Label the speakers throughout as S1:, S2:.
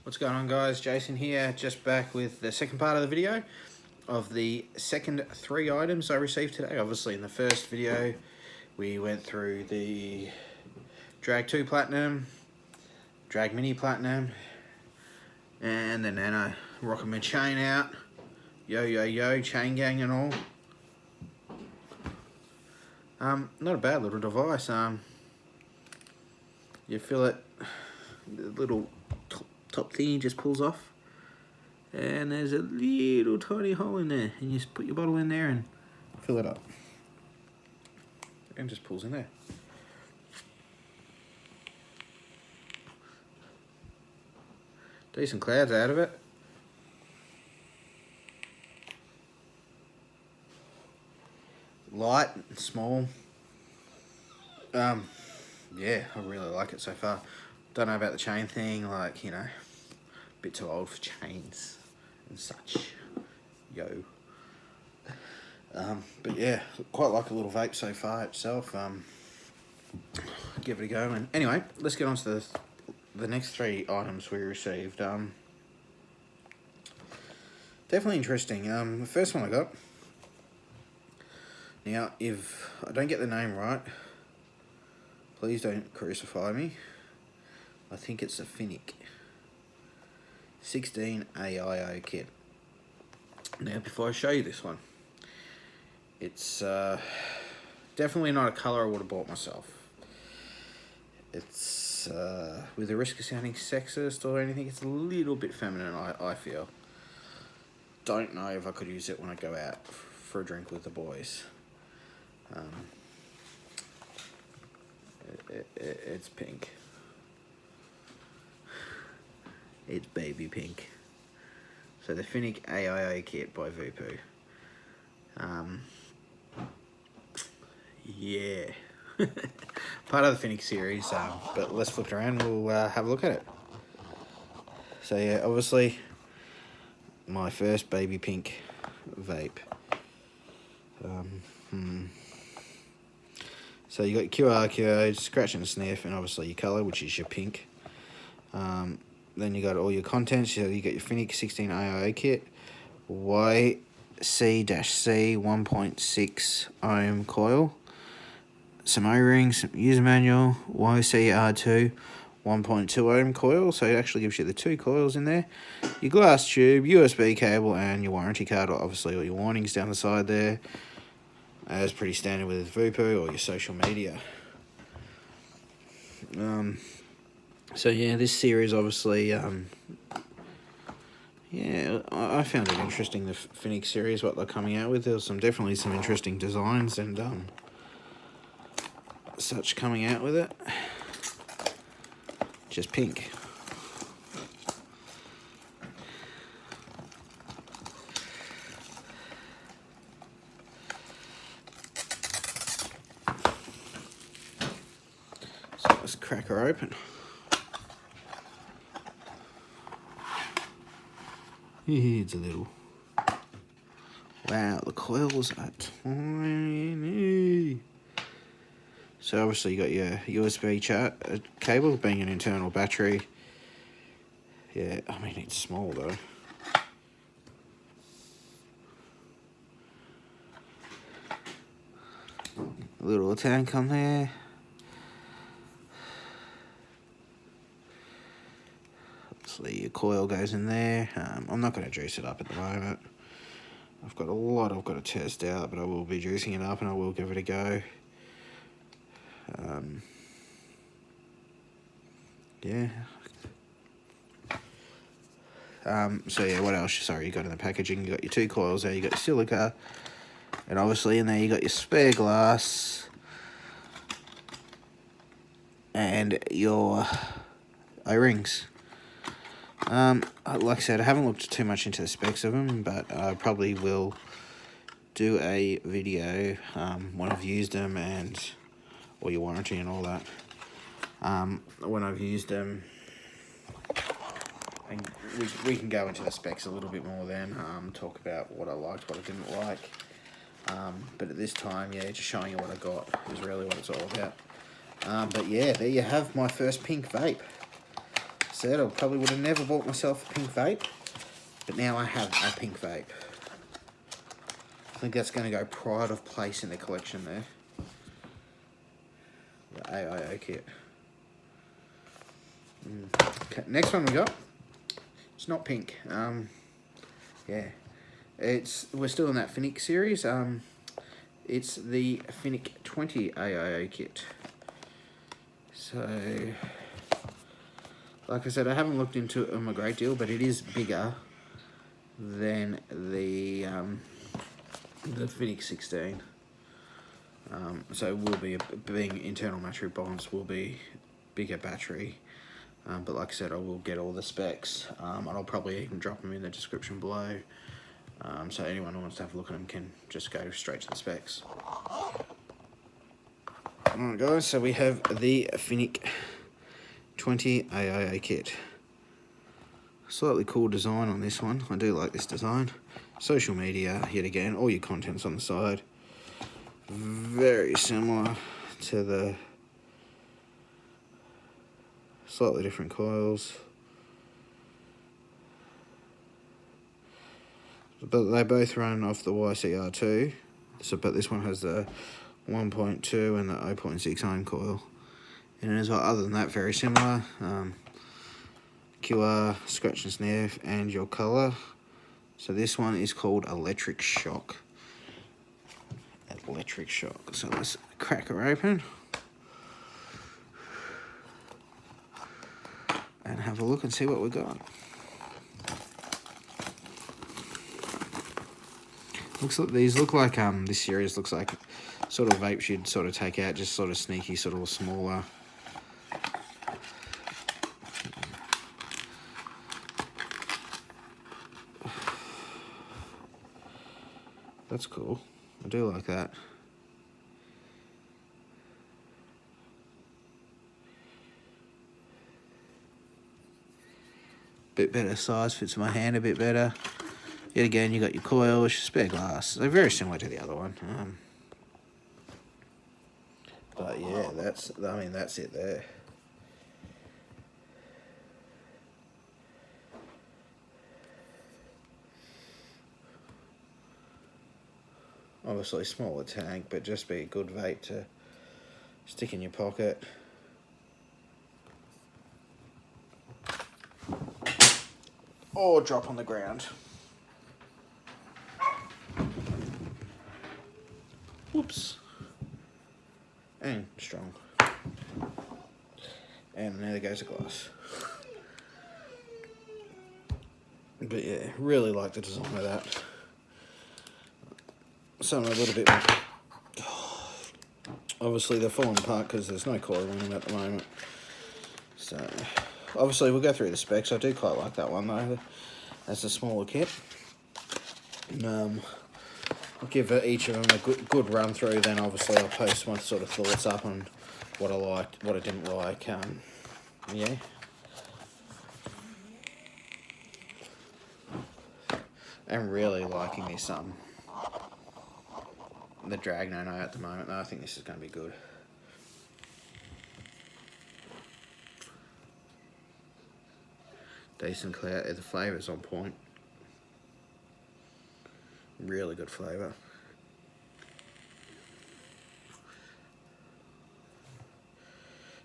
S1: What's going on, guys? Jason here, just back with the second part of the video of the second 3 items I received today. Obviously in the first video we went through the Drag 2 Platinum, Drag Mini Platinum, and the Nano. Rocking my chain out, yo, chain gang and all. Not a bad little device. You feel it, the little top thingy just pulls off, and there's a little tiny hole in there, and you just put your bottle in there and fill it up, and just pulls in there. Decent clouds out of it. Light and small. Yeah, I really like it so far. Don't know about the chain thing, like, you know, a bit too old for chains and such. Yo. But yeah, quite like a little vape so far itself. Give it a go. And anyway, let's get on to the next 3 items we received. Definitely interesting. The first one I got. Now, if I don't get the name right, please don't crucify me. I think it's a Finic 16 AIO kit. Now, before I show you this one, it's definitely not a colour I would have bought myself. It's, with the risk of sounding sexist or anything, it's a little bit feminine, I feel. Don't know if I could use it when I go out for a drink with the boys. It's pink. It's baby pink. So the Finic AIO kit by Voopoo. Yeah. Part of the Finic series, but let's flip it around, we'll have a look at it. So yeah, obviously my first baby pink vape. So you got your QR code, scratch and sniff, and obviously your colour, which is your pink. Then you got all your contents. So you got your Finic 16 AIO kit, YC-C 1.6 ohm coil, some O-rings, some user manual, YCR2 1.2 ohm coil, so it actually gives you the 2 coils in there, your glass tube, USB cable, and your warranty card, obviously all your warnings down the side there, as pretty standard with Voopoo or your social media. So yeah, this series obviously, yeah, I found it interesting, the Finic series, what they're coming out with. There was definitely some interesting designs and such coming out with it. Just pink. So let's crack her open. It's a little. Wow, the coils are tiny. So obviously you got your USB cable, being an internal battery. Yeah, I mean it's small though. A little tank on there. Obviously your coil goes in there. I'm not going to juice it up at the moment. I've got a lot I've got to test out, but I will be juicing it up and I will give it a go. Yeah. So yeah, what else? Sorry, you got in the packaging. You got your 2 coils there. You got your silica, and obviously in there you got your spare glass and your O-rings. Like I said, I haven't looked too much into the specs of them, but I probably will do a video when I've used them and or your warranty and all that. When I've used them, and we can go into the specs a little bit more then, talk about what I liked, what I didn't like. But at this time, yeah, just showing you what I got is really what it's all about. But yeah, there you have my first pink vape. said I probably would have never bought myself a pink vape, but now I have a pink vape. I think that's going to go pride of place in the collection there. The AIO kit. Okay, next one we got. It's not pink. Yeah, we're still in that Finic series. It's the Finic 20 AIO kit. So, like I said, I haven't looked into them a great deal, but it is bigger than the Finic 16. So it will be, being internal battery bonds, will be bigger battery. But like I said, I will get all the specs, and I'll probably even drop them in the description below. So anyone who wants to have a look at them can just go straight to the specs. Alright guys, so we have the Finic 20 AIO kit. Slightly cool design on this one. I do like this design. Social media, yet again, all your contents on the side. Very similar to the slightly different coils. But they both run off the YCR2. So, but this one has the 1.2 and the 0.6 ohm coil in it as well. Other than that, very similar. QR, scratch and sniff, and your colour. So this one is called Electric Shock. Electric Shock. So let's crack her open and have a look and see what we got. These look like this series looks like sort of vapes you'd sort of take out, just sort of sneaky, sort of smaller. That's cool. I do like that. Bit better size, fits my hand a bit better. Yet again, you got your coils, spare glass. They're very similar to the other one. But yeah, that's it there. Obviously smaller tank, but just be a good vape to stick in your pocket. Or drop on the ground. Whoops. And strong. And there goes the glass. But yeah, really like the design of that. Some a little bit more. Obviously they're falling apart because there's no coil in them at the moment. So obviously we'll go through the specs. I do quite like that one though. That's a smaller kit. I'll give each of them a good run through, then obviously I'll post my sort of thoughts up on what I liked, what I didn't like. Yeah. I'm really liking this the Drag No at the moment though. I think this is going to be good. Decent clear, the flavour's on point. Really good flavour.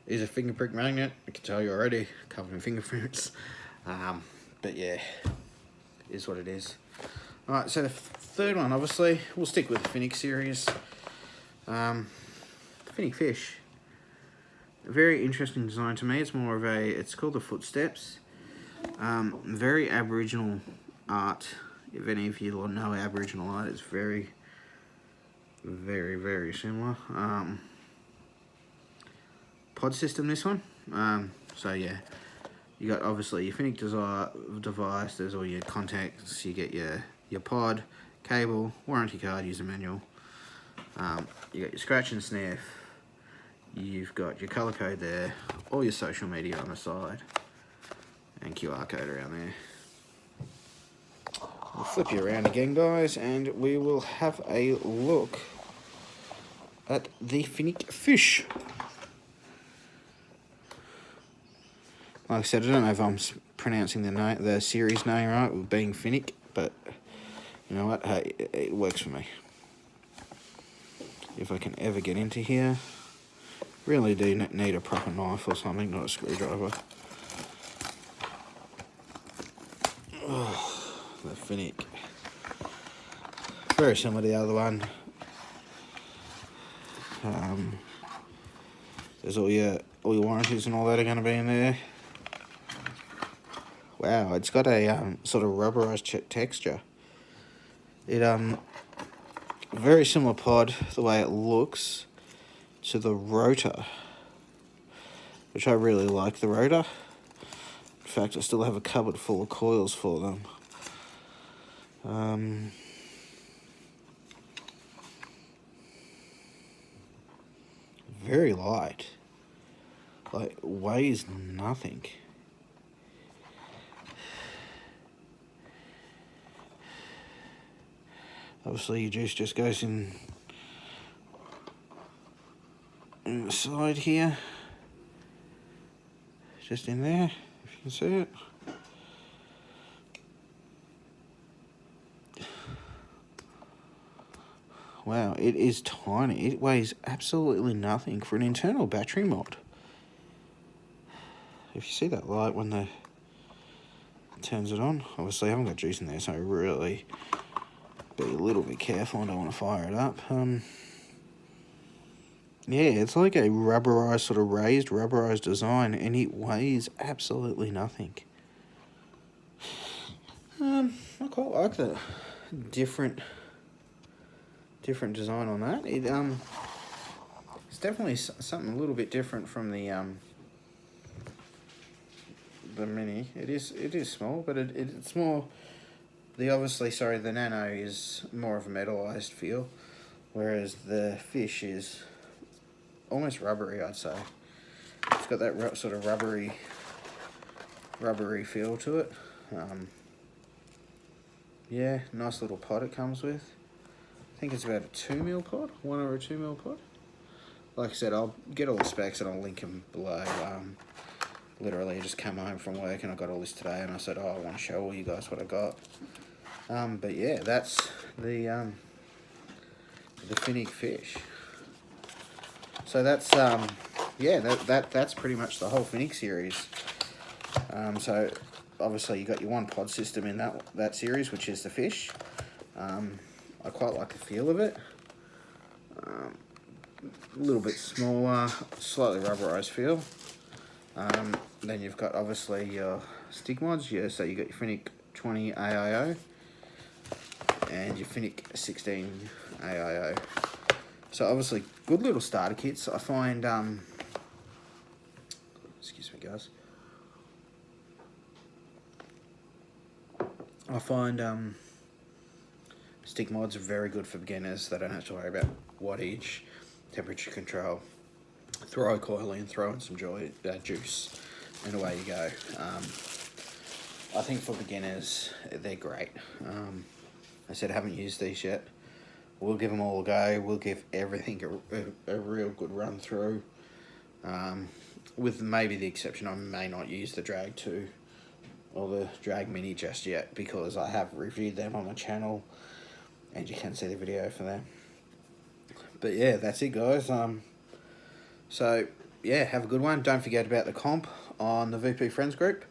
S1: Is a finger prick magnet, I can tell you already, covered in fingerprints. But yeah, is what it is. Alright, so the third one, obviously, we'll stick with the Finic series. Finic Fish. A very interesting design to me. It's more of it's called the Footsteps. Very Aboriginal art. If any of you know Aboriginal art, it's very, very, very similar. Pod system, this one. So yeah, you got obviously your Finic device, there's all your contacts, you get your pod, cable, warranty card, user manual. You got your scratch and sniff, you've got your colour code there, all your social media on the side, and QR code around there. We'll flip you around again, guys, and we will have a look at the Finic Fish. Like I said, I don't know if I'm pronouncing the series name right, with being Finic, but you know what? Hey, it works for me. If I can ever get into here, really do need a proper knife or something, not a screwdriver. Oh, the Finic. Very similar to the other one. There's all your warranties and all that are going to be in there. Wow, it's got a sort of rubberized texture. It very similar pod, the way it looks, to the rotor, which I really like the rotor. In fact, I still have a cupboard full of coils for them. Very light, like weighs nothing. Obviously your juice just goes in the side here, just in there, if you can see it. Wow, it is tiny. It weighs absolutely nothing for an internal battery mod. If you see that light when it turns it on, obviously I haven't got juice in there, so really be a little bit careful. I don't want to fire it up. Yeah, it's like a rubberized, sort of raised rubberized design, and it weighs absolutely nothing. I quite like the different design on that. It's definitely something a little bit different from the Mini. It is small, but it's more. The Nano is more of a metallized feel, whereas the Fish is almost rubbery, I'd say. It's got that sort of rubbery feel to it. Yeah, nice little pod it comes with. I think it's about a 2mm pod, 1 or a 2mm pod. Like I said, I'll get all the specs and I'll link them below. Literally, I just came home from work and I got all this today, and I said, oh, I want to show all you guys what I got. But yeah, that's the Finic Fish. So that's yeah, that's pretty much the whole Finic series. So obviously you got your one pod system in that series, which is the Fish. I quite like the feel of it. A little bit smaller, slightly rubberized feel. Then you've got obviously your stick mods. Yeah, so you got your Finic 20 AIO and your Finic 16 AIO. So obviously good little starter kits. I find excuse me guys. I find stick mods are very good for beginners. They don't have to worry about wattage, temperature control. Throw a coil in, throw in some juice, and away you go. I think for beginners, they're great. I said I haven't used these yet. We'll give them all a go. We'll give everything a real good run through. With maybe the exception, I may not use the Drag 2 or the Drag Mini just yet, because I have reviewed them on the channel and you can see the video for them. But yeah, that's it guys. So yeah, have a good one. Don't forget about the comp on the Voopoo Friends group.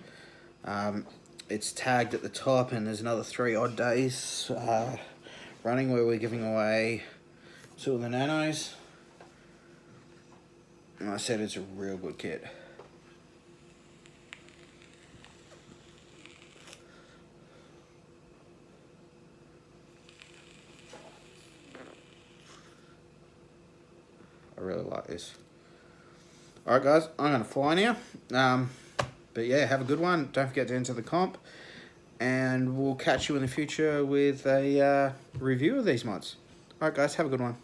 S1: It's tagged at the top, and there's another 3 odd days running where we're giving away 2 of the Nanos. And I said it's a real good kit. I really like this. Alright guys, I'm going to fly now. But yeah, have a good one. Don't forget to enter the comp. And we'll catch you in the future with a review of these mods. Alright guys, have a good one.